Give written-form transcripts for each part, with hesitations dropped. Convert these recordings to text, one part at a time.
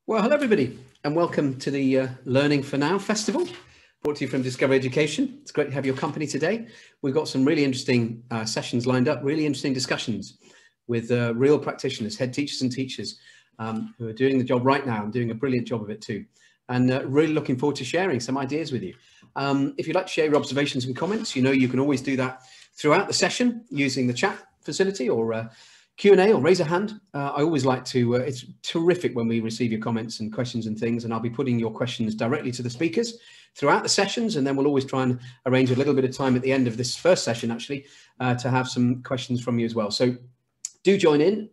Well, hello everybody, and welcome to the Learning for Now Festival, brought to you from Discover Education. It's great to have your company today. We've got some really interesting sessions lined up, really interesting discussions with real practitioners, head teachers and teachers who are doing the job right now and doing a brilliant job of it too. And really looking forward to sharing some ideas with you. If you'd like to share your observations and comments, you know you can always do that throughout the session using the chat facility or Q&A or raise a hand. I always like to, it's terrific when we receive your comments and questions and things, and I'll be putting your questions directly to the speakers throughout the sessions, and then we'll always try and arrange a little bit of time at the end of this first session actually to have some questions from you as well. So do join in.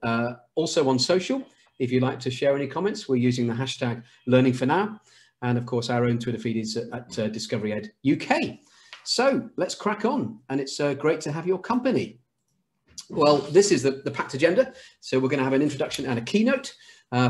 Also on social, if you'd like to share any comments, we're using the hashtag Learning for Now, and of course our own Twitter feed is at Discovery Ed UK. So let's crack on, and it's great to have your company. Well, this is the packed agenda. So we're going to have an introduction and a keynote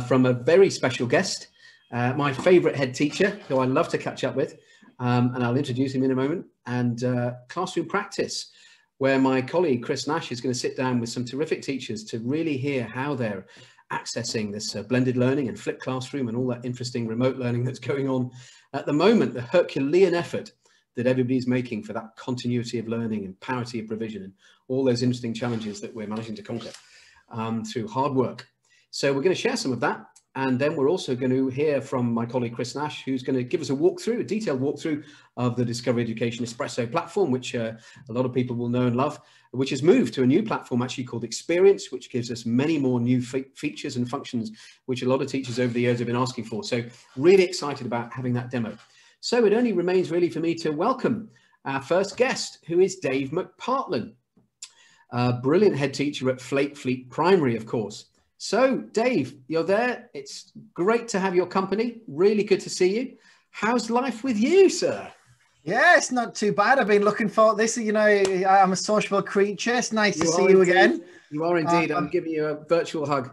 from a very special guest, my favourite head teacher, who I love to catch up with, and I'll introduce him in a moment, and classroom practice, where my colleague Chris Nash is going to sit down with some terrific teachers to really hear how they're accessing this blended learning and flipped classroom and all that interesting remote learning that's going on at the moment, the Herculean effort that everybody's making for that continuity of learning and parity of provision and all those interesting challenges that we're managing to conquer through hard work. So we're going to share some of that. And then we're also going to hear from my colleague Chris Nash, who's going to give us a walkthrough, a detailed walkthrough of the Discover Education Espresso platform, which a lot of people will know and love, which has moved to a new platform actually called Experience, which gives us many more new features and functions, which a lot of teachers over the years have been asking for. So really excited about having that demo. So it only remains really for me to welcome our first guest, who is Dave McPartlin, a brilliant head teacher at Flakefleet Primary, of course. So Dave, you're there. It's great to have your company. Really good to see you. How's life with you, sir? Yeah, it's not too bad. I've been looking for this. You know, I'm a sociable creature. It's nice to see you again. You are indeed. I'm giving you a virtual hug.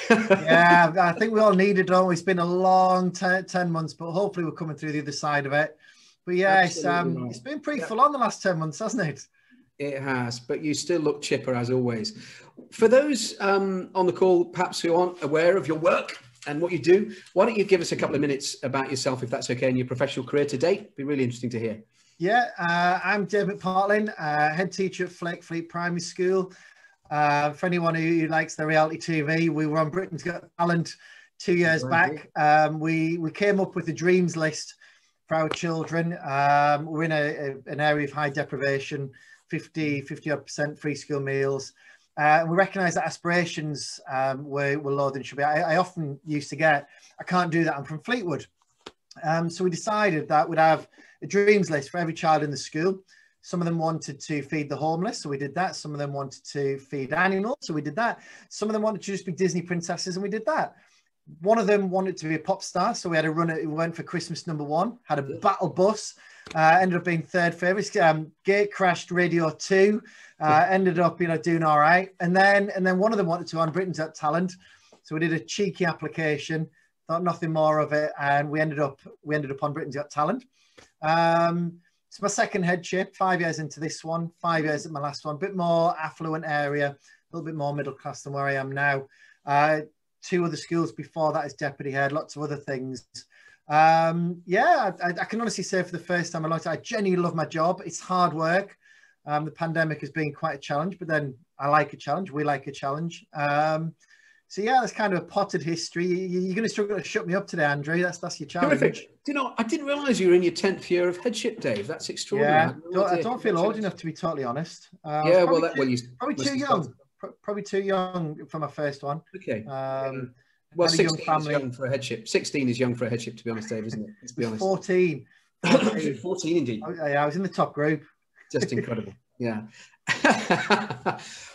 Yeah, I think we all need it, don't we? It's been a long 10 months, but hopefully we're coming through the other side of it. But yeah, it's been pretty full on the last 10 months, hasn't it? It has, but you still look chipper as always. For those on the call, perhaps who aren't aware of your work and what you do, why don't you give us a couple of minutes about yourself, if that's okay, and your professional career to date? It'd be really interesting to hear. Yeah, I'm Dave McPartlin, head teacher at Flakefleet Primary School. For anyone who likes the reality TV, we were on Britain's Got Talent 2 years back. We came up with a dreams list for our children. We're in an area of high deprivation, 50-odd% free school meals. We recognise that aspirations were lower than should be. I often used to get, I can't do that, I'm from Fleetwood. So we decided that we'd have a dreams list for every child in the school. Some of them wanted to feed the homeless, so we did that. Some of them wanted to feed animals, so we did that. Some of them wanted to just be Disney princesses, and we did that. One of them wanted to be a pop star, so we had a run. We went for Christmas #1, had a battle bus, ended up being third favourite. Gate crashed Radio 2, ended up doing all right. And then one of them wanted to on Britain's Got Talent, so we did a cheeky application, thought nothing more of it, and we ended up on Britain's Got Talent. It's my second headship, 5 years into this one, 5 years at my last one, a bit more affluent area, a little bit more middle class than where I am now. 2 other schools before that as deputy head, lots of other things. Yeah, I can honestly say for the first time in a long time, I genuinely love my job. It's hard work. The pandemic has been quite a challenge, but then I like a challenge. We like a challenge. So yeah, that's kind of a potted history. You're going to struggle to shut me up today, Andrew. That's your challenge. Terrific. Do you know, I didn't realise you were in your 10th year of headship, Dave. That's extraordinary. Yeah, I don't feel old enough to be totally honest. Yeah, probably too young. Probably too young for my first one. Okay. Well, 16 is young for a headship. 16 is young for a headship, to be honest, Dave, isn't it? Let's be honest. 14. 14 indeed. Yeah, I was in the top group. Just incredible. Yeah.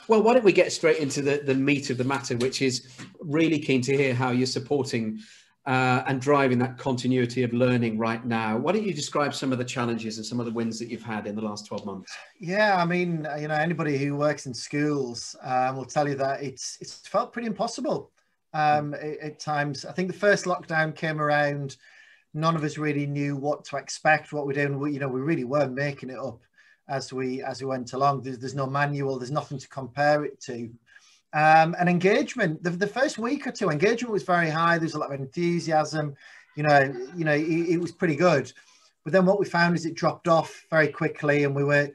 Well, why don't we get straight into the meat of the matter, which is really keen to hear how you're supporting and driving that continuity of learning right now. Why don't you describe some of the challenges and some of the wins that you've had in the last 12 months? Yeah, I mean, anybody who works in schools will tell you that it's felt pretty impossible at times. I think the first lockdown came around, none of us really knew what to expect, what we're doing. We really were making it up as we went along. There's no manual, there's nothing to compare it to. And engagement, the first week or two, engagement was very high. There was a lot of enthusiasm, it was pretty good. But then what we found is it dropped off very quickly, and we were,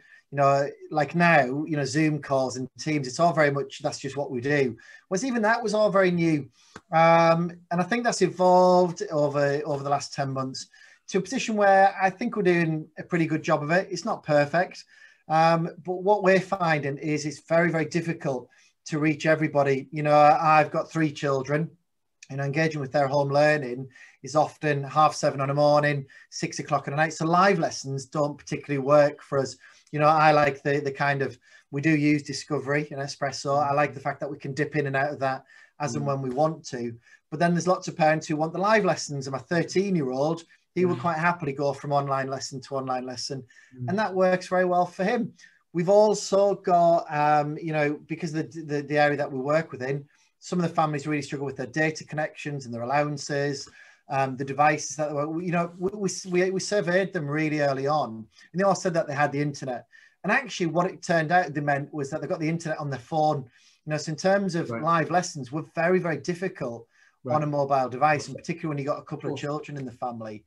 like now, Zoom calls and Teams, it's all very much, that's just what we do. Whereas even that was all very new. And I think that's evolved over the last 10 months to a position where I think we're doing a pretty good job of it. It's not perfect. But what we're finding is it's very, very difficult to reach everybody. I've got 3 children, and engaging with their home learning is often 7:30 in the morning, 6 o'clock at night. So live lessons don't particularly work for us. I like the kind of, we do use Discovery and Espresso. I like the fact that we can dip in and out of that as and when we want to. But then there's lots of parents who want the live lessons. And my 13-year-old, he would quite happily go from online lesson to online lesson. And that works very well for him. We've also got, because the area that we work within, some of the families really struggle with their data connections and their allowances, the devices that we surveyed them really early on, and they all said that they had the internet. And actually what it turned out they meant was that they got the internet on their phone. So in terms of live lessons, we're very, very difficult on a mobile device, and particularly when you got a couple of children in the family.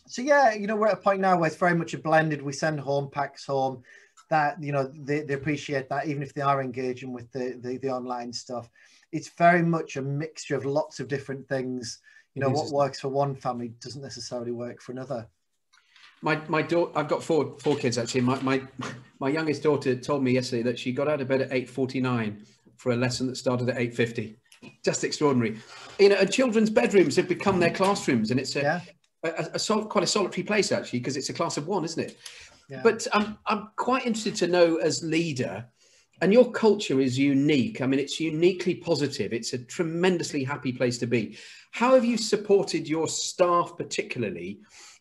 So yeah, we're at a point now where it's very much a blended. We send home packs home that, they appreciate that, even if they are engaging with the online stuff. It's very much a mixture of lots of different things. What works for one family doesn't necessarily work for another. My daughter, I've got four kids actually. My youngest daughter told me yesterday that she got out of bed at 8:49 for a lesson that started at 8:50. Just extraordinary. And children's bedrooms have become their classrooms, and it's quite a solitary place actually, because it's a class of 1, isn't it? Yeah. But I'm quite interested to know, as leader, and your culture is unique. I mean, it's uniquely positive. It's a tremendously happy place to be. How have you supported your staff, particularly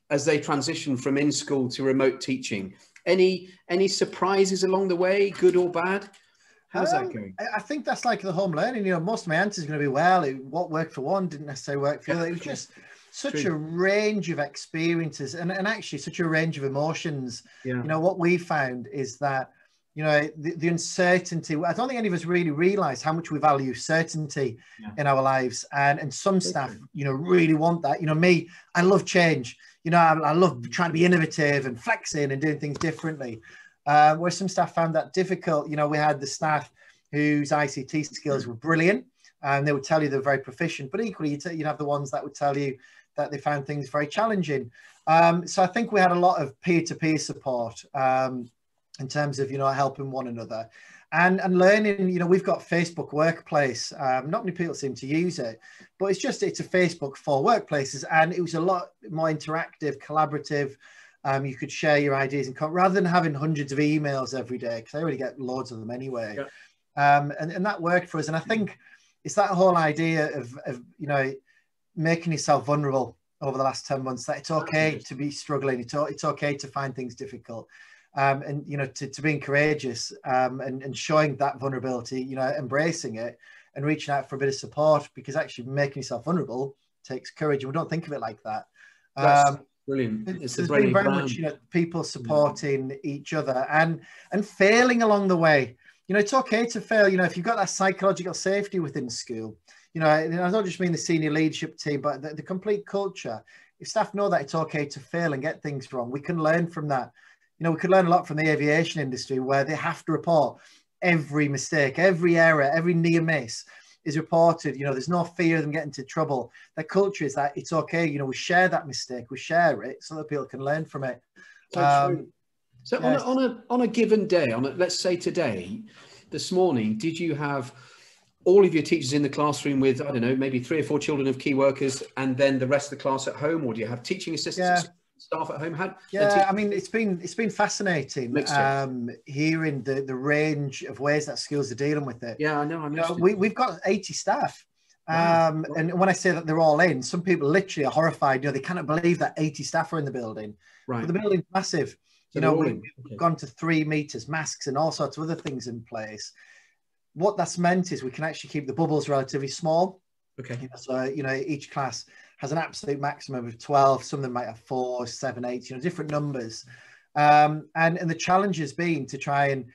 as they transition from in school to remote teaching? Any surprises along the way, good or bad? How's that going? I think that's like the home learning. Most of my answers are going to be, well, what worked for one didn't necessarily work for the other. It was just such a range of experiences and actually such a range of emotions. What we found is that, the uncertainty, I don't think any of us really realize how much we value certainty in our lives. And some staff, really want that. Me, I love change. I love trying to be innovative and flexing and doing things differently. Where some staff found that difficult. We had the staff whose ICT skills were brilliant, and they would tell you they're very proficient, but equally you'd have the ones that would tell you that they found things very challenging. So I think we had a lot of peer-to-peer support in terms of, helping one another and learning. We've got Facebook Workplace. Not many people seem to use it, but it's a Facebook for workplaces, and it was a lot more interactive, collaborative. You could share your ideas and rather than having hundreds of emails every day, because I already get loads of them anyway. And that worked for us. And I think it's that whole idea of making yourself vulnerable over the last 10 months, that it's okay to be struggling. It's okay to find things difficult. And to being courageous and showing that vulnerability, embracing it and reaching out for a bit of support, because actually making yourself vulnerable takes courage, and we don't think of it like that. Brilliant. It's there's been very much people supporting each other and failing along the way. It's okay to fail. If you've got that psychological safety within school, I don't just mean the senior leadership team, but the complete culture. If staff know that it's okay to fail and get things wrong, we can learn from that. We could learn a lot from the aviation industry, where they have to report every mistake, every error, every near miss is reported. There's no fear of them getting into trouble. Their culture is that it's okay. We share that mistake, we share it so that people can learn from it. So on a given day, let's say today, this morning, did you have all of your teachers in the classroom with, I don't know, maybe 3 or 4 children of key workers, and then the rest of the class at home, or do you have teaching assistants? Staff at home? I mean, it's been fascinating hearing the range of ways that schools are dealing with it. Yeah, I know. We've got 80 staff. And when I say that they're all in, some people literally are horrified. They cannot believe that 80 staff are in the building. Right. But the building's massive. So we've gone to 3 meters, masks and all sorts of other things in place. What that's meant is we can actually keep the bubbles relatively small. Okay. So, each class has an absolute maximum of 12. Some of them might have 4, 7, 8, different numbers. And the challenge has been to try and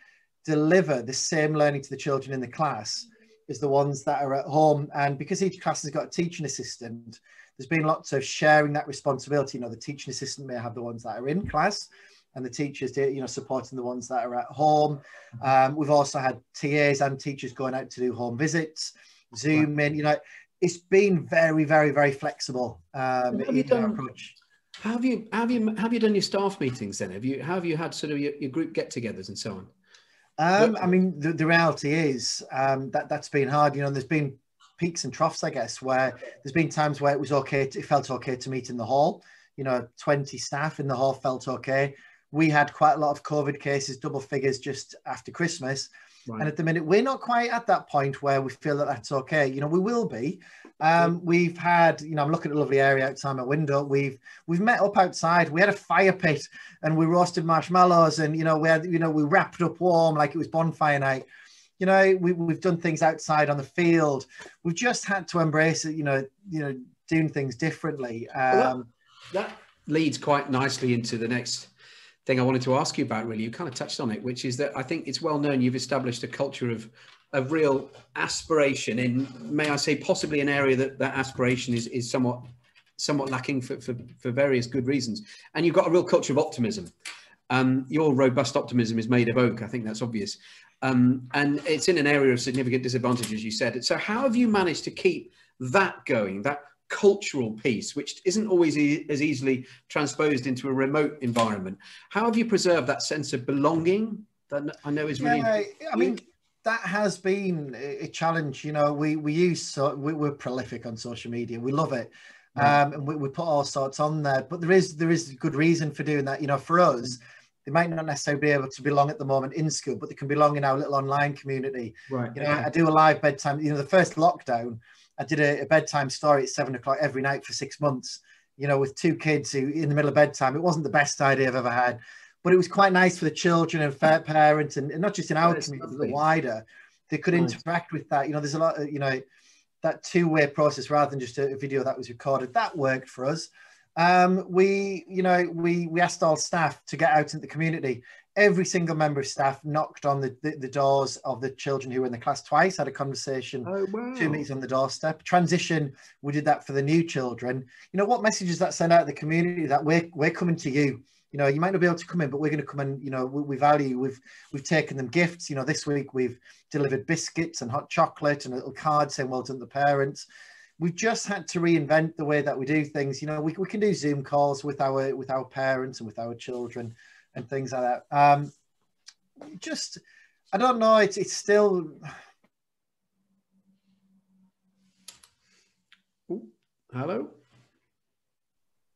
deliver the same learning to the children in the class as the ones that are at home. And because each class has got a teaching assistant, there's been lots of sharing that responsibility. You know, the teaching assistant may have the ones that are in class, and the teachers, you know, supporting the ones that are at home. We've also had TAs and teachers going out to do home visits, Zoom in. You know, it's been very, very, very flexible in our approach. How have you done your staff meetings then? Have you had sort of your group get-togethers and so on? I mean, the reality is that's been hard. You know, there's been peaks and troughs, I guess, where there's been times where it felt okay to meet in the hall. You know, 20 staff in the hall felt okay. We had quite a lot of COVID cases, double figures just after Christmas. Right. And at the minute, we're not quite at that point where we feel that that's okay. You know, we will be. We've had, you know, I'm looking at a lovely area outside my window. We've met up outside. We had a fire pit and we roasted marshmallows, and, you know, we wrapped up warm like it was bonfire night. You know, we've done things outside on the field. We've just had to embrace it, you know, doing things differently. That leads quite nicely into the next thing I wanted to ask you about, really. You kind of touched on it, which is that I think it's well known you've established a culture of real aspiration in, may I say, possibly an area that aspiration is somewhat lacking for various good reasons. And you've got a real culture of optimism. Your robust optimism is made of oak. I think that's obvious. And it's in an area of significant disadvantage, as you said. So how have you managed to keep that going, that cultural piece, which isn't always as easily transposed into a remote environment? How have you preserved that sense of belonging that I know is really important? I mean, that has been a challenge. You know, we're prolific on social media. We love it. And we put all sorts on there, but there is good reason for doing that. You know, for us, they might not necessarily be able to belong at the moment in school, but they can belong in our little online community. Right. You know, I do a live bedtime. You know, the first lockdown, I did a bedtime story at 7 o'clock every night for 6 months, you know, with 2 kids who in the middle of bedtime. It wasn't the best idea I've ever had, but it was quite nice for the children and parents, and not just in our community, but wider. They could interact with that. You know, there's a lot of, you know, that two-way process rather than just a video that was recorded. That worked for us. We asked all staff to get out into the community. Every single member of staff knocked on the doors of the children who were in the class twice, had a conversation, 2 meetings on the doorstep. Transition, we did that for the new children. You know, what message does that send out to the community? That we're coming to you. You know, you might not be able to come in, but we're going to come in. You know, we value, we've taken them gifts. You know, this week we've delivered biscuits and hot chocolate and a little card saying well done to the parents. We've just had to reinvent the way that we do things. You know, we can do Zoom calls with our parents and with our children and things like that. I don't know. It's still. Ooh, hello.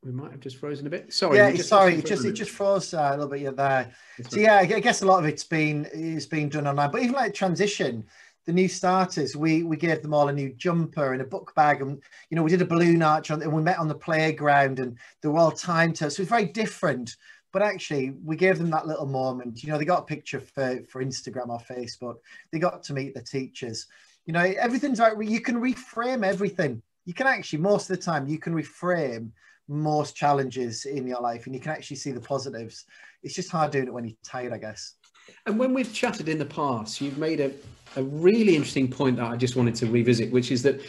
We might have just frozen a bit. Sorry. Yeah, sorry. It just froze a little bit there. So yeah, I guess a lot of it's been done online. But even like transition, the new starters, we gave them all a new jumper and a book bag, and you know, we did a balloon arch and we met on the playground, and they were all timed to us. So it was very different. But actually, we gave them that little moment. You know, they got a picture for Instagram or Facebook. They got to meet the teachers. You know, everything's right. You can reframe everything. You can actually, most of the time, you can reframe most challenges in your life, and you can actually see the positives. It's just hard doing it when you're tired, I guess. And when we've chatted in the past, you've made a really interesting point that I just wanted to revisit, which is that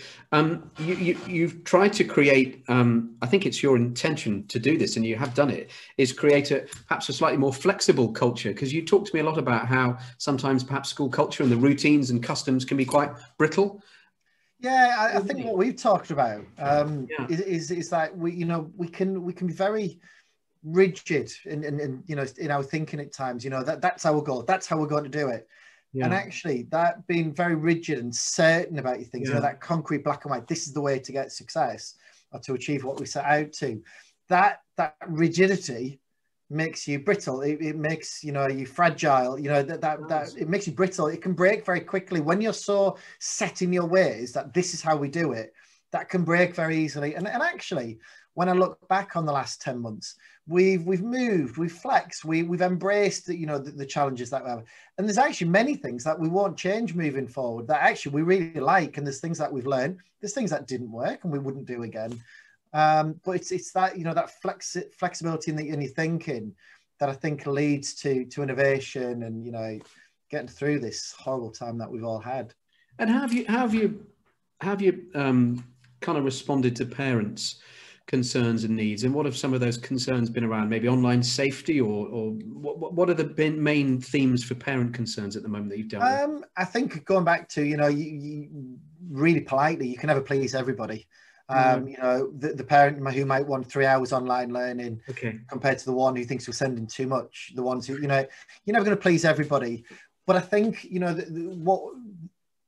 you've tried to create, I think it's your intention to do this, and you have done it, is create perhaps a slightly more flexible culture. Because you talked to me a lot about how sometimes perhaps school culture and the routines and customs can be quite brittle. Yeah, I think what we've talked about is that we can be very rigid and you know, in our thinking at times. You know, that's our goal. That's how we're going to do it. Yeah. And actually, that being very rigid and certain about your things, you know, that concrete black and white, this is the way to get success or to achieve what we set out to. That rigidity makes you brittle. It makes, you know, you fragile. You know, that it makes you brittle. It can break very quickly when you're so set in your ways that this is how we do it. That can break very easily. And actually, when I look back on the last 10 months, we've moved, we've flexed, we've embraced, you know, the challenges that we have. And there's actually many things that we won't change moving forward that actually we really like. And there's things that we've learned. There's things that didn't work and we wouldn't do again. But it's that, you know, that flexibility in your thinking that I think leads to innovation and, you know, getting through this horrible time that we've all had. And how have you kind of responded to parents' concerns and needs, and what have some of those concerns been around? Maybe online safety, or what are the main themes for parent concerns at the moment that you've dealt with? I think going back to, you really politely, you can never please everybody. The parent who might want 3 hours online learning, compared to the one who thinks we're sending too much, the ones who, you're never going to please everybody. But I think,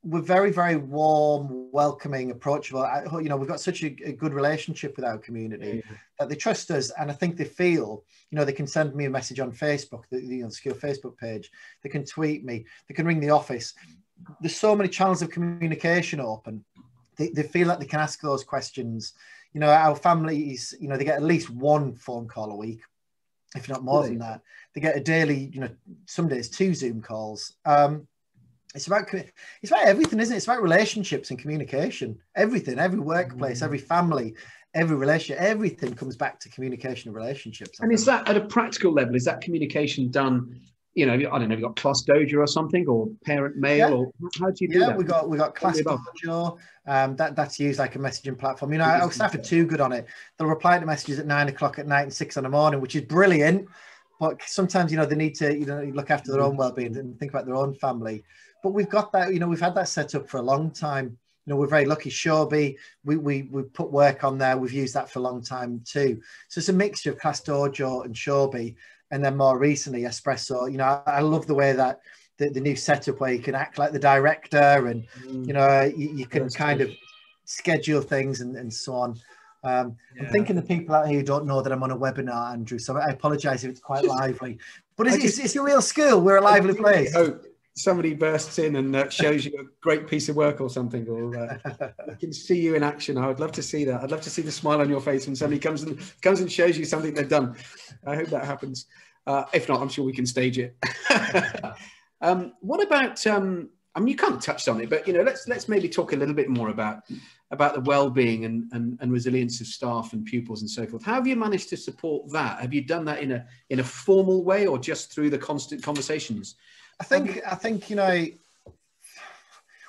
we're very, very warm, welcoming, approachable. We've got such a good relationship with our community that they trust us, and I think they feel, they can send me a message on Facebook, the school Facebook page. They can tweet me. They can ring the office. There's so many channels of communication open. They feel like they can ask those questions. Our families, they get at least one phone call a week, if not more than that. They get a daily, some days 2 Zoom calls. It's about everything, isn't it? It's about relationships and communication. Everything, every workplace, every family, every relationship, everything comes back to communication and relationships. And is that, at a practical level, is that communication done, I don't know, you've got Class Dojo or something, or parent mail, or how do you do that? Yeah, we got Class Dojo. That's used like a messaging platform. Our staff are too good on it. They'll reply to messages at 9 o'clock at night and 6 in the morning, which is brilliant. But sometimes, they need to, look after their own well-being and think about their own family. But we've got that, we've had that set up for a long time. We're very lucky. Shoreby, we put work on there. We've used that for a long time too. So it's a mixture of Class Dojo and Shoreby, and then more recently Espresso. I love the way that the new setup where you can act like the director, and you can kind of schedule things and so on. I'm thinking the people out here who don't know that I'm on a webinar, Andrew, so I apologise if it's quite lively. But it's a real school. We're a lively place. Somebody bursts in and shows you a great piece of work or something, or I can see you in action. I would love to see that. I'd love to see the smile on your face when somebody comes and shows you something they've done. I hope that happens. If not, I'm sure we can stage it. What about, you kind of touched on it, but let's maybe talk a little bit more about the well-being and resilience of staff and pupils and so forth. How have you managed to support that? Have you done that in a formal way, or just through the constant conversations? I think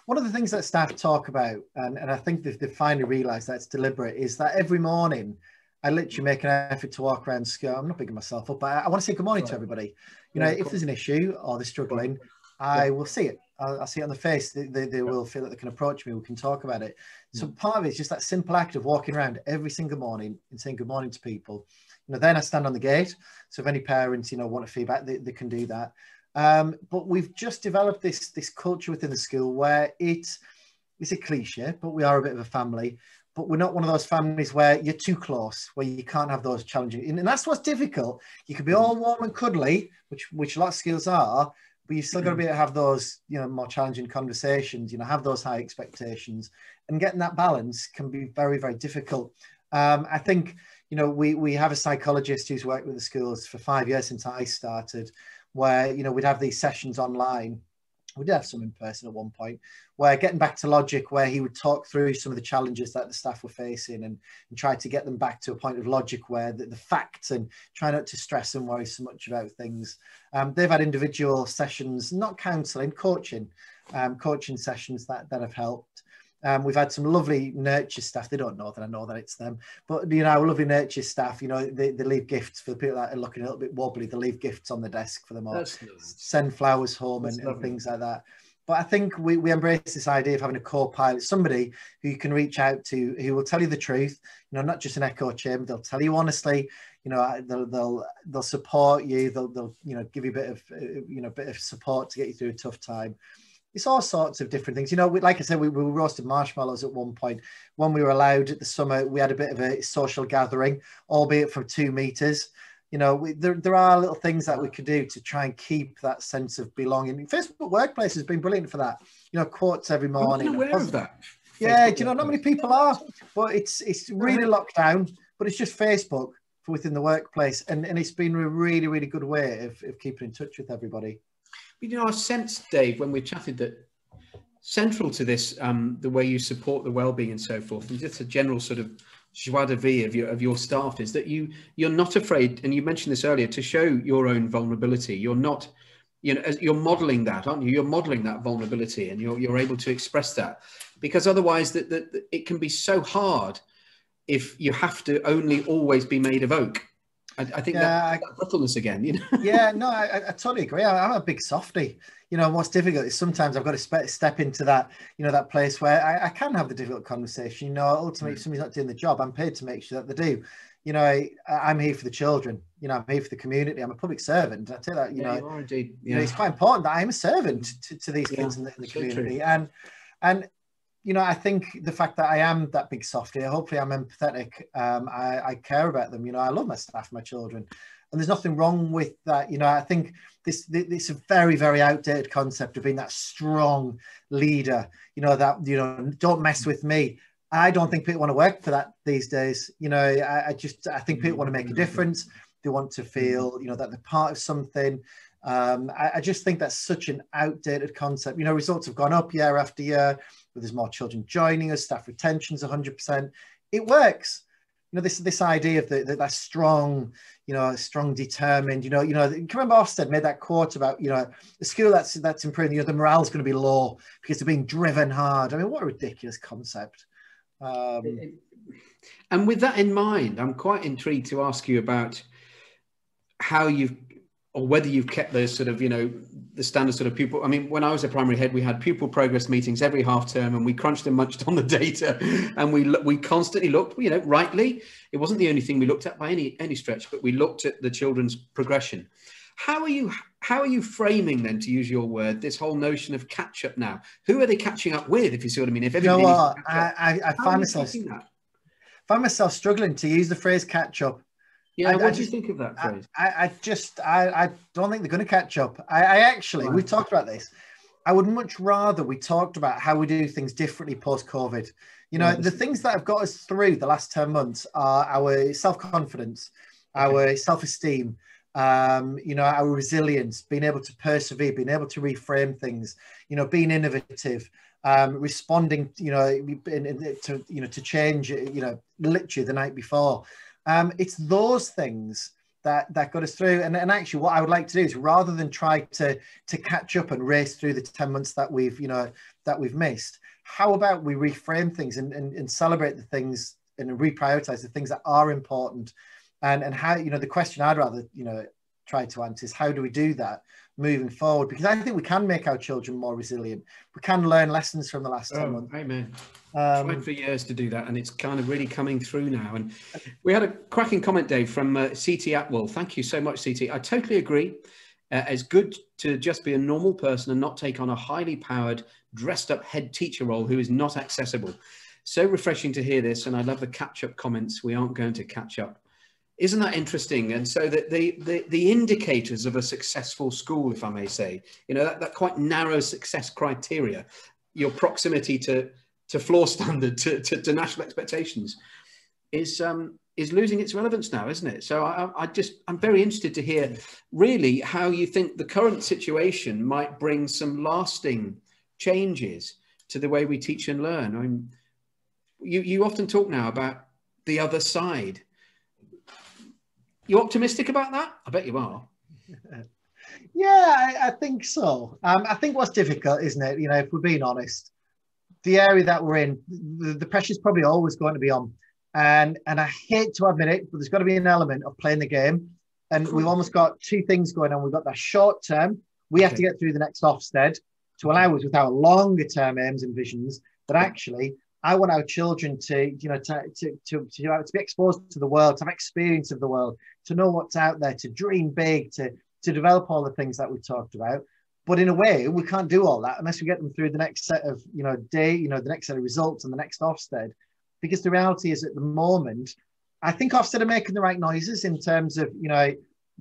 one of the things that staff talk about, and I think they've finally realised that it's deliberate, is that every morning I literally make an effort to walk around school. I'm not bigging myself up, but I want to say good morning to everybody. If there's an issue or they're struggling, I will see it. I'll see it on the face. They will feel that they can approach me. We can talk about it. So part of it is just that simple act of walking around every single morning and saying good morning to people. Then I stand on the gate. So if any parents, want feedback, they can do that. But we've just developed this culture within the school where it's a cliche, but we are a bit of a family. But we're not one of those families where you're too close, where you can't have those challenging. And that's what's difficult. You can be all warm and cuddly, which a lot of schools are, but you've still got to be able to have those, more challenging conversations, have those high expectations, and getting that balance can be very, very difficult. I think, we have a psychologist who's worked with the schools for 5 years since I started, where, we'd have these sessions online. We did have some in person at one point, where getting back to logic, where he would talk through some of the challenges that the staff were facing and try to get them back to a point of logic where the facts, and try not to stress and worry so much about things. They've had individual sessions, not counselling, coaching sessions that have helped. We've had some lovely nurture staff. They don't know that I know that it's them, but our lovely nurture staff, they leave gifts for the people that are looking a little bit wobbly. They leave gifts on the desk for them all. Send flowers home and things like that. But I think we embrace this idea of having a co-pilot, somebody who you can reach out to, who will tell you the truth. Not just an echo chamber. They'll tell you honestly. They'll support you. They'll give you a bit of support to get you through a tough time. It's all sorts of different things. Like I said, we roasted marshmallows at one point. When we were allowed at the summer, we had a bit of a social gathering, albeit from 2 meters. There are little things that we could do to try and keep that sense of belonging. Facebook Workplace has been brilliant for that. Quotes every morning. I'm aware of that. Yeah, not many people are, but it's really locked down. But it's just Facebook for within the workplace, and it's been a really, really good way of keeping in touch with everybody. I sensed, Dave, when we chatted, that central to this, the way you support the well-being and so forth, and just a general sort of joie de vivre of your staff, is that you're not afraid, and you mentioned this earlier, to show your own vulnerability. You're not you know, as you're modeling that, aren't you? You're modeling that vulnerability, and you're able to express that, because otherwise that it can be so hard if you have to only always be made of oak. I think that brittleness again, you know. Yeah, no, I totally agree. I'm a big softie. You know, what's difficult is sometimes I've got to step into that, you know, that place where I can have the difficult conversation. You know, ultimately, if somebody's not doing the job, I'm paid to make sure that they do. You know, I'm here for the children. You know, I'm here for the community. I'm a public servant. I tell that, you know, you are indeed. You know, it's quite important that I'm a servant to these kids in the community. True. And you know, I think the fact that I am that big softie, hopefully I'm empathetic. I care about them. You know, I love my staff, my children, and there's nothing wrong with that. You know, I think this a very, very outdated concept of being that strong leader. You know, that, you know, don't mess with me. I don't think people want to work for that these days. You know, I think people want to make a difference. They want to feel, you know, that they're part of something. I just think that's such an outdated concept. You know, results have gone up year after year, but there's more children joining us. Staff retention's 100%. It works. You know, this idea of that strong, you know, strong, determined. You know, can you remember Ofsted made that quote about, you know, the school that's improving, you know, the morale's going to be low because they're being driven hard. I mean, what a ridiculous concept. And with that in mind, I'm quite intrigued to ask you about how you've, or whether you've kept those sort of, you know, the standard sort of pupil. I mean, when I was a primary head, we had pupil progress meetings every half term, and we crunched and munched on the data, and we constantly looked, you know, rightly, it wasn't the only thing we looked at by any stretch, but we looked at the children's progression. How are you framing then, to use your word, this whole notion of catch up now? Who are they catching up with, if you see what I mean? If everybody, you know what, I find myself struggling to use the phrase catch up. Yeah, what do you think of that phrase? I don't think they're going to catch up. I actually, we've talked about this. I would much rather we talked about how we do things differently post-COVID. You know, the things that have got us through the last 10 months are our self-confidence, our self-esteem, you know, our resilience, being able to persevere, being able to reframe things, you know, being innovative, responding, you know, to change, you know, literally the night before. It's those things that got us through. And actually what I would like to do is, rather than try to catch up and race through the 10 months that we've missed, how about we reframe things and celebrate the things and reprioritize the things that are important, and how, you know, the question I'd rather, you know, try to answer is, how do we do that moving forward? Because I think we can make our children more resilient. We can learn lessons from the last 10 months. Amen. Tried for years to do that, and it's kind of really coming through now. And we had a cracking comment, Dave, from CT Atwell. Thank you so much, CT. I totally agree. It's good to just be a normal person and not take on a highly powered, dressed up head teacher role who is not accessible. So refreshing to hear this, and I love the catch-up comments. We aren't going to catch up. Isn't that interesting? And so that the indicators of a successful school, if I may say, you know, that quite narrow success criteria, your proximity to floor standard, to national expectations, is losing its relevance now, isn't it? So I'm very interested to hear really how you think the current situation might bring some lasting changes to the way we teach and learn. I mean, you often talk now about the other side. You optimistic about that? I bet you are. Yeah, I think so. I think what's difficult, isn't it? You know, if we're being honest, the area that we're in, the pressure's probably always going to be on. And I hate to admit it, but there's got to be an element of playing the game. And we've almost got two things going on. We've got that short term. We have to get through the next Ofsted to allow us with our longer term aims and visions. But actually, I want our children to, you know, to be exposed to the world, to have experience of the world, to know what's out there, to dream big, to develop all the things that we've talked about. But in a way, we can't do all that unless we get them through the next set of, you know, the next set of results and the next Ofsted. Because the reality is, at the moment, I think Ofsted are making the right noises in terms of, you know,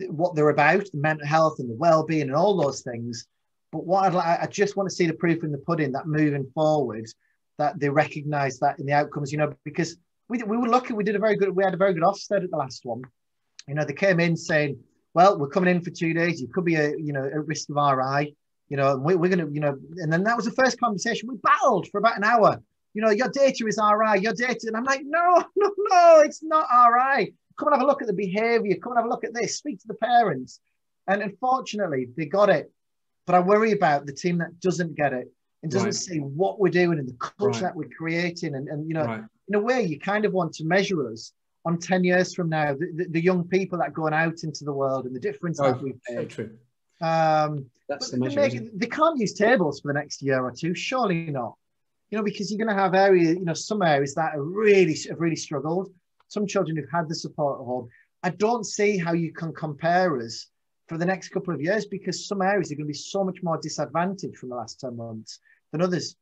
what they're about, the mental health and the wellbeing and all those things. But what I just want to see the proof in the pudding that moving forward, that they recognise that in the outcomes, you know, because we were lucky. We had a very good Ofsted at the last one. You know, they came in saying, well, we're coming in for 2 days. You could be at risk of RI, you know, and we're going to, you know, and then that was the first conversation. We battled for about an hour. You know, your data is RI, your data. And I'm like, no, it's not RI. Come and have a look at the behaviour. Come and have a look at this. Speak to the parents. And unfortunately, they got it. But I worry about the team that doesn't get it and doesn't Right. see what we're doing and the culture Right. that we're creating. And you know, Right. in a way, you kind of want to measure us on 10 years from now, the young people that are going out into the world and the difference that we've So made. true. But That's the measure. they can't use tables for the next year or two, surely not. You know, because you're going to have areas, you know, some areas that have really struggled. Some children who've had the support at home. I don't see how you can compare us for the next couple of years, because some areas are going to be so much more disadvantaged from the last 10 months than others.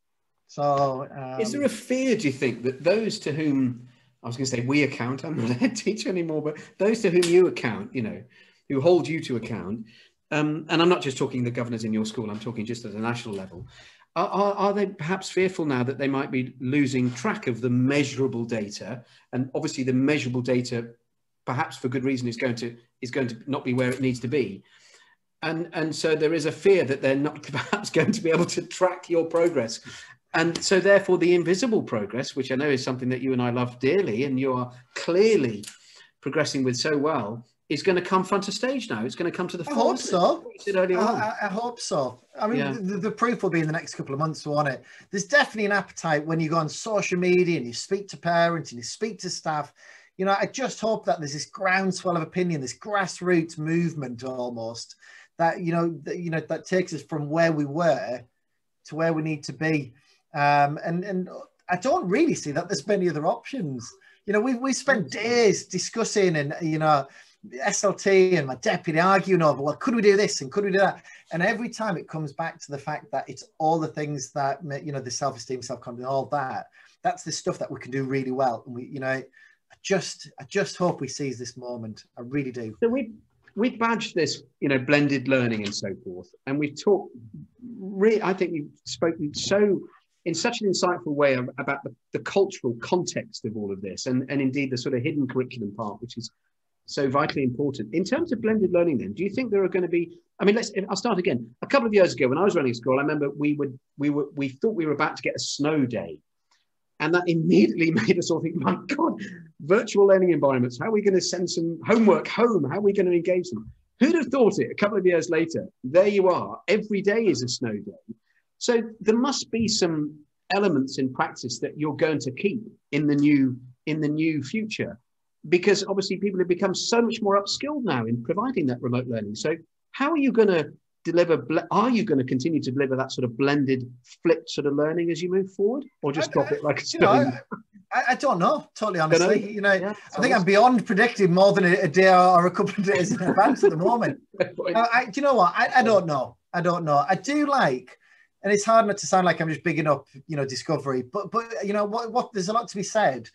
So, is there a fear, do you think, that those to whom, I was going to say we account, I'm not a head teacher anymore, but those to whom you account, you know, who hold you to account, and I'm not just talking the governors in your school, I'm talking just at a national level, are they perhaps fearful now that they might be losing track of the measurable data? And obviously the measurable data, perhaps for good reason, is going to not be where it needs to be. And so there is a fear that they're not perhaps going to be able to track your progress. And so therefore the invisible progress, which I know is something that you and I love dearly, and you are clearly progressing with so well, is going to come front of stage now. It's going to come to the fore. I hope so. I hope so. I mean, the proof will be in the next couple of months, won't it? There's definitely an appetite when you go on social media and you speak to parents and you speak to staff. You know, I just hope that there's this groundswell of opinion, this grassroots movement almost, that, that takes us from where we were to where we need to be. And I don't really see that there's many other options. You know, we spent days discussing, and, you know, SLT and my deputy arguing over, well, could we do this and could we do that? And every time it comes back to the fact that it's all the things that, you know, the self-esteem, self-confidence, all that, that's the stuff that we can do really well. And we, you know, I just hope we seize this moment. I really do. So we've badged this, you know, blended learning and so forth. And we've talked, really, I think we've spoken in such an insightful way about the cultural context of all of this, and indeed the sort of hidden curriculum part, which is so vitally important. In terms of blended learning then, do you think there are going to be, I mean, I'll start again. A couple of years ago when I was running school, I remember we thought we were about to get a snow day. And that immediately made us all think, my God, virtual learning environments, how are we going to send some homework home? How are we going to engage them? Who'd have thought it? A couple of years later, there you are. Every day is a snow day. So there must be some elements in practice that you're going to keep in the new future, because obviously people have become so much more upskilled now in providing that remote learning. So how are you going to are you going to continue to deliver that sort of blended, flipped sort of learning as you move forward, or just drop it like a stone? I don't know, totally honestly. You know, yeah, I think I'm beyond predicting more than a day or a couple of days in advance at the moment. Do you know what? I don't know. I do like, and it's hard not to sound like I'm just bigging up, you know, Discovery, but you know what? There's a lot to be said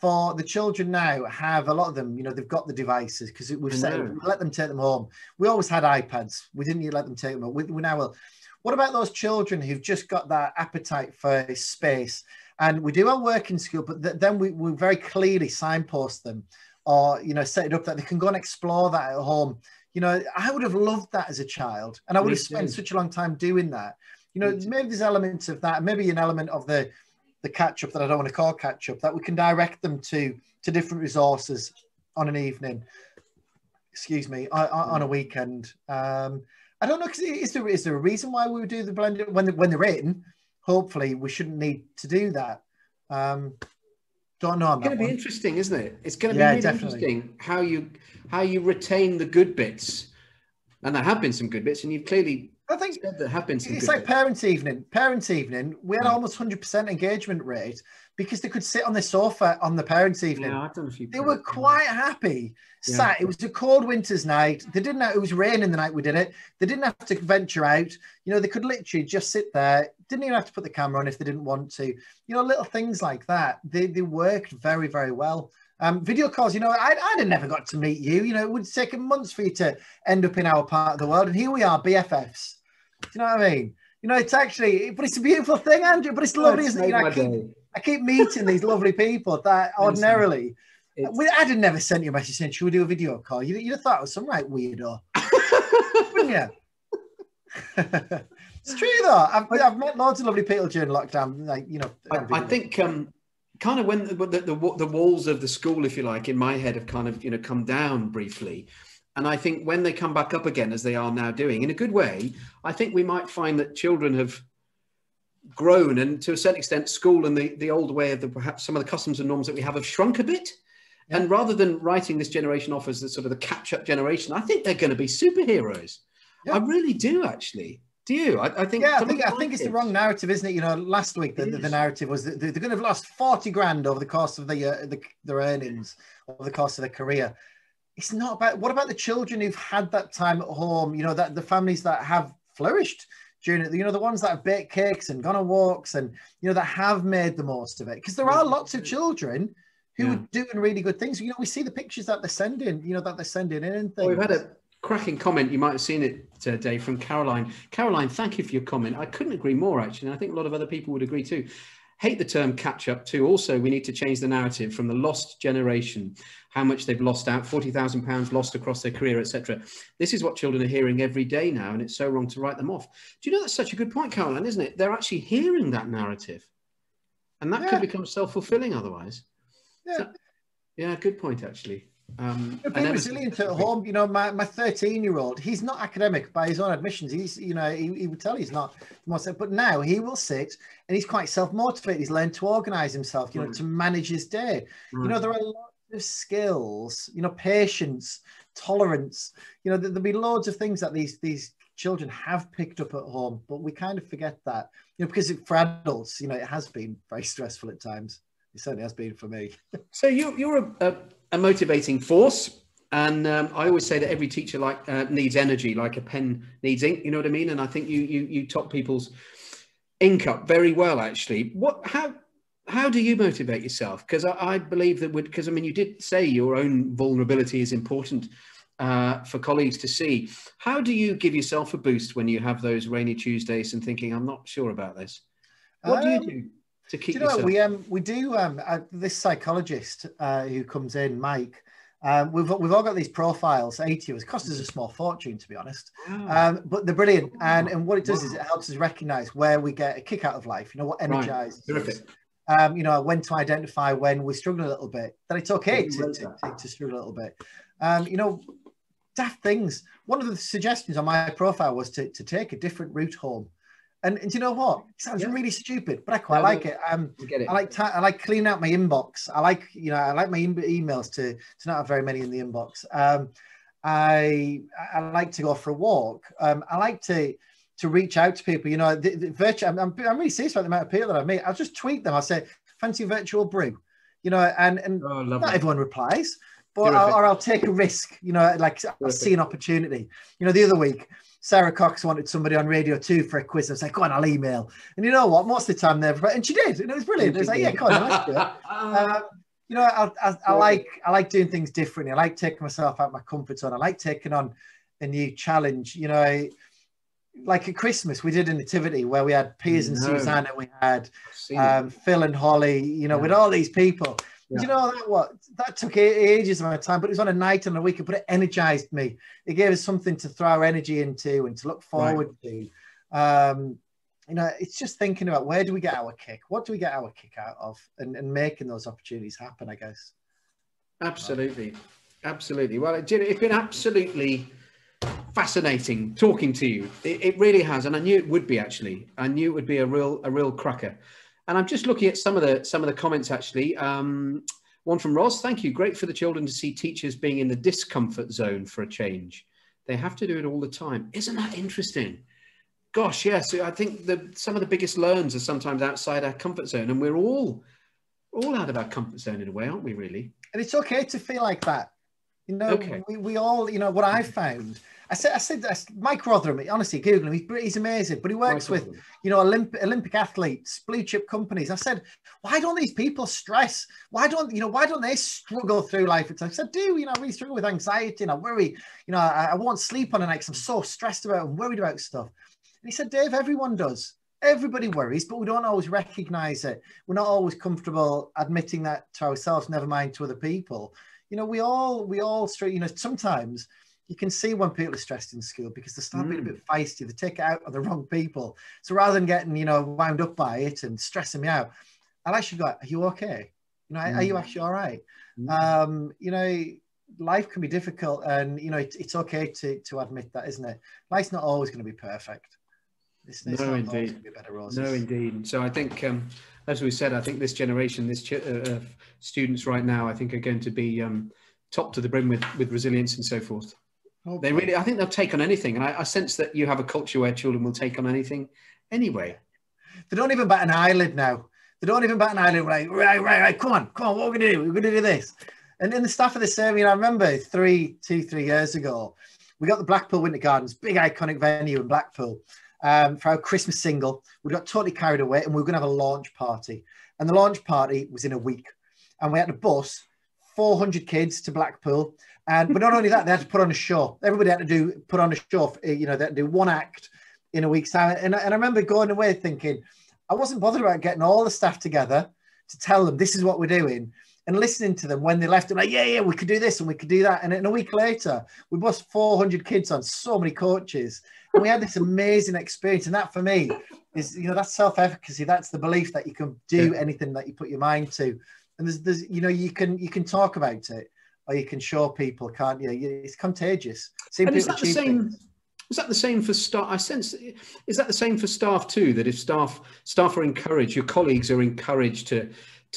for the children now. Have a lot of them, you know, they've got the devices, because we've said we let them take them home. We always had iPads. We didn't let them take them home. We now will. What about those children who've just got that appetite for space? And we do our work in school, but then we very clearly signpost them, or, you know, set it up that they can go and explore that at home. You know, I would have loved that as a child, and I would have spent such a long time doing that. You know, maybe there's elements of that, maybe an element of the catch-up that I don't want to call catch-up, that we can direct them to different resources on an evening, on a weekend. I don't know, because is there a reason why we would do the blended when they're in? Hopefully we shouldn't need to do that. Don't know on that. It's going to be interesting, isn't it? It's going to be really interesting how you retain the good bits. And there have been some good bits, and you've clearly, I think there have been some. It's like parents' evening. We had almost 100% engagement rate, because they could sit on the sofa on the parents' evening. Yeah, I've done a few. They were quite happy. Sat. It was a cold winter's night. They didn't have, it was raining the night we did it. They didn't have to venture out. You know, they could literally just sit there. Didn't even have to put the camera on if they didn't want to. You know, little things like that. They worked very, very well. Video calls, you know, I'd have never got to meet you. You know, it would take months for you to end up in our part of the world. And here we are, BFFs. Do you know what I mean? You know, it's actually, but it's a beautiful thing, Andrew. But it's lovely, isn't it? You know, I keep meeting these lovely people that ordinarily, I'd have never sent you a message saying, should we do a video call? You'd have thought it was some right weirdo. Wouldn't you? It's true, though. I've met loads of lovely people during lockdown. Like, you know, I think kind of when the walls of the school, if you like, in my head have kind of, you know, come down briefly. And I think when they come back up again, as they are now doing, in a good way, I think we might find that children have grown, and to a certain extent, school and the old way of perhaps some of the customs and norms that we have shrunk a bit. Yeah. And rather than writing this generation off as the sort of the catch-up generation, I think they're going to be superheroes. Yeah. I really do, actually. Do you? I think. Yeah, I think it's the wrong narrative, isn't it? You know, last week the narrative was that they're going to have lost 40 grand over the course of their earnings, over the course of their career. It's not about, what about the children who've had that time at home? You know, that the families that have flourished during it, you know, the ones that have baked cakes and gone on walks and, you know, that have made the most of it. Because there are lots of children who are doing really good things. You know, we see the pictures that they're sending, you know, that they're sending in and things. Well, we've had a cracking comment. You might have seen it, Dave, from Caroline. Caroline, thank you for your comment. I couldn't agree more, actually. And I think a lot of other people would agree too. Hate the term catch up too. Also, we need to change the narrative from the lost generation, how much they've lost out, £40,000 lost across their career, etc. This is what children are hearing every day now, and it's so wrong to write them off. Do you know, that's such a good point, Caroline, isn't it? They're actually hearing that narrative, and that could become self-fulfilling otherwise. Yeah, so, yeah, good point, actually. Being resilient at home, you know, my 13-year-old, he's not academic by his own admissions. He's, you know, he would tell you he's not, but now he will sit and he's quite self-motivated. He's learned to organize himself, you know, to manage his day. You know, there are lots of skills, you know, patience, tolerance, you know, there'll be loads of things that these children have picked up at home, but we kind of forget that, you know, because for adults, you know, it has been very stressful at times. It certainly has been for me. So you're a motivating force, and I always say that every teacher needs energy, like a pen needs ink. You know what I mean? And I think you top people's ink up very well, actually. How do you motivate yourself? Because I believe that because I mean, you did say your own vulnerability is important for colleagues to see. How do you give yourself a boost when you have those rainy Tuesdays and thinking, I'm not sure about this? What do you do to keep yourself? We do this psychologist who comes in, Mike, we've all got these profiles, 80 of us. It costs us a small fortune, to be honest. But they're brilliant. And what it does is it helps us recognize where we get a kick out of life, you know, what energizes us. You know, when to identify when we struggle a little bit, that it's okay to struggle a little bit. You know, daft things. One of the suggestions on my profile was to take a different route home. And do you know what? It sounds really stupid, but I quite like it. I like cleaning out my inbox. I like my emails to not have very many in the inbox. I like to go for a walk. I like to reach out to people. You know, I'm really serious about the amount of people that I've met. I'll just tweet them. I'll say, fancy a virtual brew, you know, and not everyone replies, but I'll take a risk. You know, like I'll see an opportunity. You know, the other week, Sarah Cox wanted somebody on Radio 2 for a quiz. I was like, go on, I'll email. And you know what? Most of the time, and she did. And it was brilliant. It was like, yeah, come on, let's do it. You know, I like doing things differently. I like taking myself out of my comfort zone. I like taking on a new challenge. You know, like at Christmas, we did a nativity where we had Piers and Susanna. We had Phil and Holly, you know, with all these people. Yeah. You know, that took ages of my time, but it was on a night and a weekend, but it energized me. It gave us something to throw our energy into and to look forward to. You know, it's just thinking about where do we get our kick? What do we get our kick out of? And making those opportunities happen, I guess. Absolutely. Absolutely. Well, it's been absolutely fascinating talking to you. It really has. And I knew it would be, actually. I knew it would be a real cracker. And I'm just looking at some of the comments, actually. One from Ross, thank you. Great for the children to see teachers being in the discomfort zone for a change. They have to do it all the time. Isn't that interesting? Gosh, yes. I think some of the biggest learns are sometimes outside our comfort zone. And we're all out of our comfort zone in a way, aren't we, really? And it's okay to feel like that. You know, we all, you know, what I found, I said Mike Rotherham, honestly, Google him, he's amazing, but he works with, you know, Olympic athletes, blue chip companies. I said, why don't these people stress? Why don't they struggle through life? I said, you know, I really struggle with anxiety and I worry, you know, I won't sleep on the night because I'm so stressed about and worried about stuff. And he said, Dave, everyone does. Everybody worries, but we don't always recognize it. We're not always comfortable admitting that to ourselves, never mind to other people. You know, we all, you know, sometimes you can see when people are stressed in school because they start being a bit feisty. They take it out on the wrong people. So rather than getting, you know, wound up by it and stressing me out, I'll actually go, are you okay? You know, are you actually all right? You know, life can be difficult, and you know it's okay to admit that, isn't it? Life's not always going to be perfect. It's No, not always indeed. going to be better roses. No, indeed. So I think, as we said, I think this generation, students right now, I think are going to be top to the brim with resilience and so forth. Okay. They really, I think they'll take on anything, and I sense that you have a culture where children will take on anything anyway. They don't even bat an eyelid now. They don't even bat an eyelid. Like, right, come on, what are we going to do? We're going to do this. And in the staff of the service, I remember 3 years ago, we got the Blackpool Winter Gardens, big iconic venue in Blackpool, for our Christmas single. We got totally carried away, and we were going to have a launch party. And the launch party was in a week. And we had to bus 400 kids to Blackpool. But not only that, they had to put on a show. Everybody had to put on a show. You know, they had to do one act in a week's time. And I remember going away thinking, I wasn't bothered about getting all the staff together to tell them this is what we're doing, and listening to them when they left. I'm like, yeah, we could do this and we could do that. And then a week later, we bussed 400 kids on so many coaches, and we had this amazing experience. And that for me is, you know, that's self-efficacy. That's the belief that you can do anything that you put your mind to. And there's you know, you can talk about it, or you can show people, can't you? It's contagious. And is that the same? Is that the same for staff? I sense, is that the same for staff too? That if staff are encouraged, your colleagues are encouraged to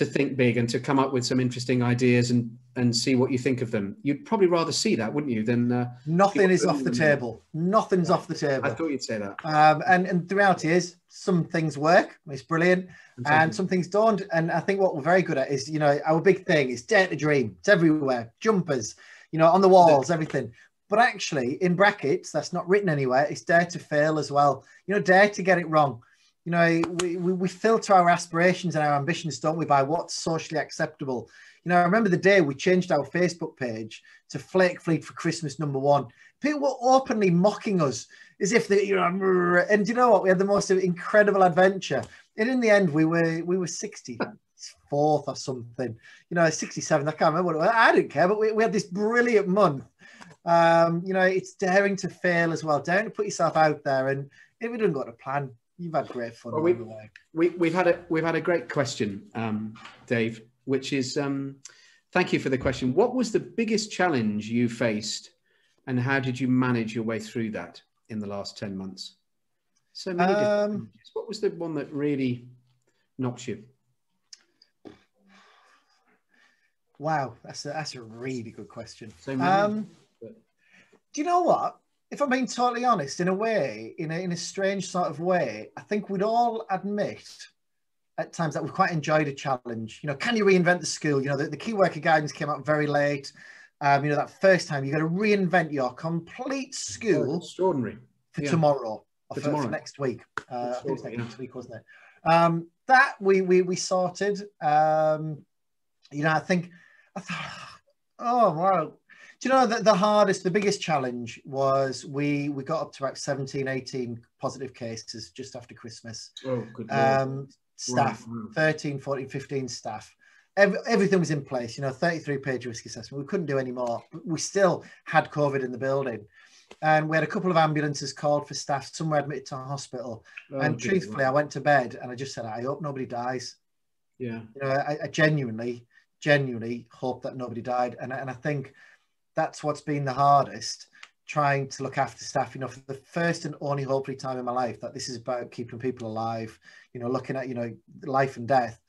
think big and to come up with some interesting ideas and see what you think of them, you'd probably rather see that, wouldn't you? Than nothing is off the table. Nothing's off the table. I thought you'd say that. And the reality is, some things work. It's brilliant, and some things don't. And I think what we're very good at is, you know, our big thing is dare to dream. It's everywhere. Jumpers, you know, on the walls, everything. But actually, in brackets, that's not written anywhere. It's dare to fail as well. You know, dare to get it wrong. You know, we filter our aspirations and our ambitions, don't we, by what's socially acceptable. You know, I remember the day we changed our Facebook page to Flakefleet for Christmas #1. People were openly mocking us as if they, you know, and you know what? We had the most incredible adventure. And in the end, we were 64th or something. You know, 67th. I can't remember what it was. I didn't care, but we had this brilliant month. You know, it's daring to fail as well, daring to put yourself out there. And if it doesn't go to plan, you've had great fun. Well, we've had a great question, Dave, which is, thank you for the question. What was the biggest challenge you faced, and how did you manage your way through that in the last 10 months? So many different challenges. What was the one that really knocked you? Wow, that's a really good question. So many, do you know what? If I'm being totally honest, in a way, in a strange sort of way, I think we'd all admit at times that we've quite enjoyed a challenge. You know, can you reinvent the school? You know, the key worker guidance came out very late. You know, that first time, you've got to reinvent your complete school. Extraordinary. For tomorrow, or for next week. I think it was next week, wasn't it? That we sorted. You know, I thought, oh, wow. Do you know that the biggest challenge was we got up to about 17, 18 positive cases just after Christmas. Oh, good. Staff, right. 13, 14, 15 staff. Everything was in place, you know, 33-page risk assessment. We couldn't do any more. But we still had COVID in the building. And we had a couple of ambulances called for staff. Some were admitted to a hospital. And truthfully, I went to bed and I just said, I hope nobody dies. Yeah. You know, I genuinely hope that nobody died. And I think that's what's been the hardest, trying to look after staff, you know, for the first and only hopefully time in my life that this is about keeping people alive, you know, looking at, you know, life and death,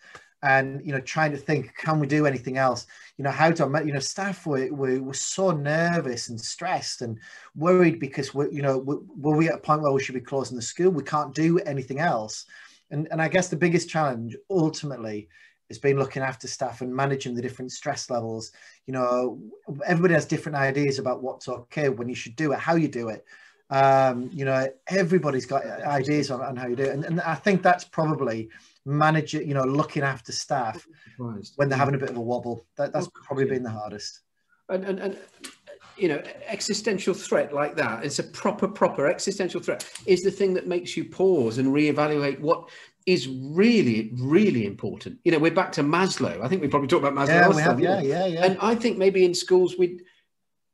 and, you know, trying to think, can we do anything else? You know, how to, you know, staff were so nervous and stressed and worried because we're, you know, were we at a point where we should be closing the school? We can't do anything else. And I guess the biggest challenge ultimately has been looking after staff and managing the different stress levels. You know, everybody has different ideas about what's okay, when you should do it, how you do it. You know, everybody's got ideas on how you do it. And I think that's probably managing, you know, looking after staff when they're having a bit of a wobble. That's probably been the hardest. And you know, existential threat like that, it's a proper existential threat, is the thing that makes you pause and reevaluate what is really, really important. You know, we're back to Maslow. I think we probably talked about Maslow. Yeah, we have, yeah. And I think maybe in schools, we'd,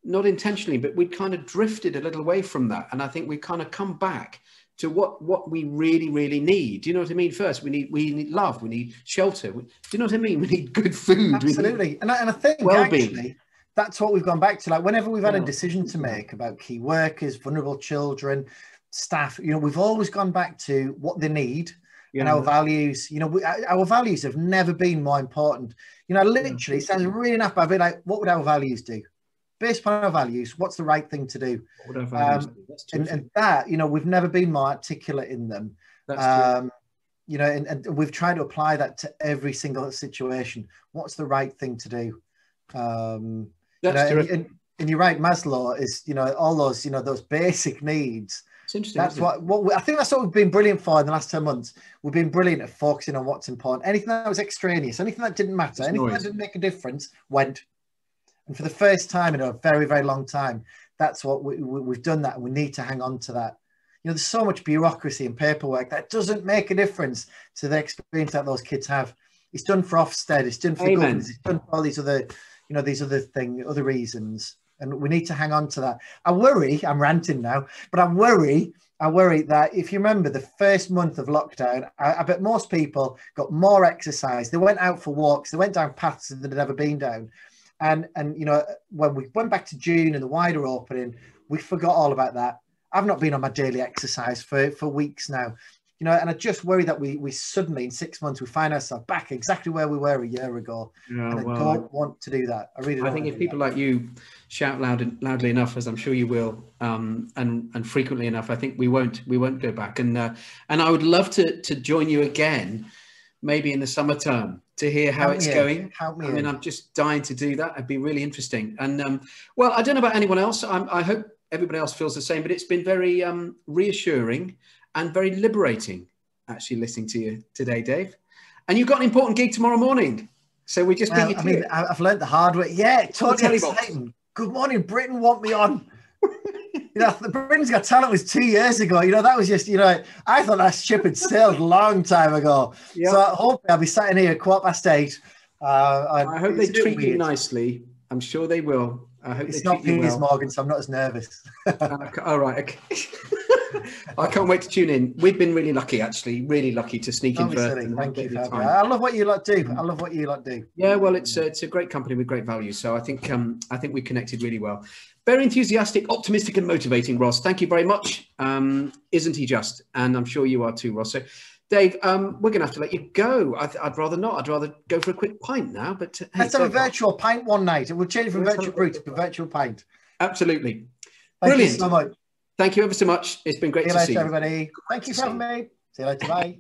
not intentionally, but we'd kind of drifted a little away from that. And I think we kind of come back to what we really, really need. Do you know what I mean? First, we need love. We need shelter. Do you know what I mean? We need good food. Absolutely. And I think wellbeing. Actually, that's what we've gone back to. Like whenever we've had a decision to make about key workers, vulnerable children, staff, you know, we've always gone back to what they need and our values. You know, our values have never been more important. You know, literally, it sounds really naff, but I'd be like, what would our values do? Based upon our values, what's the right thing to do? What would our values do? And that, you know, we've never been more articulate in them. That's you know, and we've tried to apply that to every single situation. What's the right thing to do? That's and you're right, Maslow is, you know, all those, you know, those basic needs. It's interesting. That's I think that's what we've been brilliant for in the last 10 months. We've been brilliant at focusing on what's important. Anything that was extraneous, anything that didn't matter, anything that didn't make a difference went. And for the first time in a very, very long time, that's what we've done that, and we need to hang on to that. You know, there's so much bureaucracy and paperwork that doesn't make a difference to the experience that those kids have. It's done for Ofsted, it's done for governments, it's done for all these other, you know, these other things, other reasons. And we need to hang on to that. I worry, I'm ranting now, but I worry that if you remember the first month of lockdown, I bet most people got more exercise. They went out for walks, they went down paths that they'd never been down. And you know, when we went back to June and the wider opening, we forgot all about that. I've not been on my daily exercise for weeks now, you know, and I just worry that we suddenly in 6 months, we find ourselves back exactly where we were a year ago. Yeah, and I don't want to do that. I really don't. I think if people like you shout loudly enough, as I'm sure you will, and frequently enough, I think we won't go back. And I would love to join you again, maybe in the summer term, to hear how it's going. Help me. I mean, I'm just dying to do that. It'd be really interesting. And well, I don't know about anyone else. I hope everybody else feels the same, but it's been very reassuring and very liberating actually listening to you today, Dave. And you've got an important gig tomorrow morning. So we just beat you to it. I've learned the hard way. Yeah, totally exciting. Good morning, Britain, want me on. You know, the Britain's Got Talent was 2 years ago. You know, that was just, you know, I thought that ship had sailed a long time ago. Yep. So hopefully I'll be sat in here at 8:15. I hope they treat you nicely. I'm sure they will. I hope it's not Piers Morgan, so I'm not as nervous. All right. Okay. I can't wait to tune in. We've been really lucky, actually, really lucky to sneak in first. Thank you, Fabio. I love what you lot do. Yeah, well, it's a great company with great values. So I think we connected really well. Very enthusiastic, optimistic, and motivating, Ross. Thank you very much. Isn't he just? And I'm sure you are too, Ross. So, Dave, we're going to have to let you go. I'd rather not. I'd rather go for a quick pint now. But hey, let's have a virtual pint one night. We'll change from virtual brew to a virtual pint. Absolutely. Brilliant. Thank you so much. Thank you ever so much. It's been great to see you. See you later, everybody. Thank you for having me. See you later. Bye.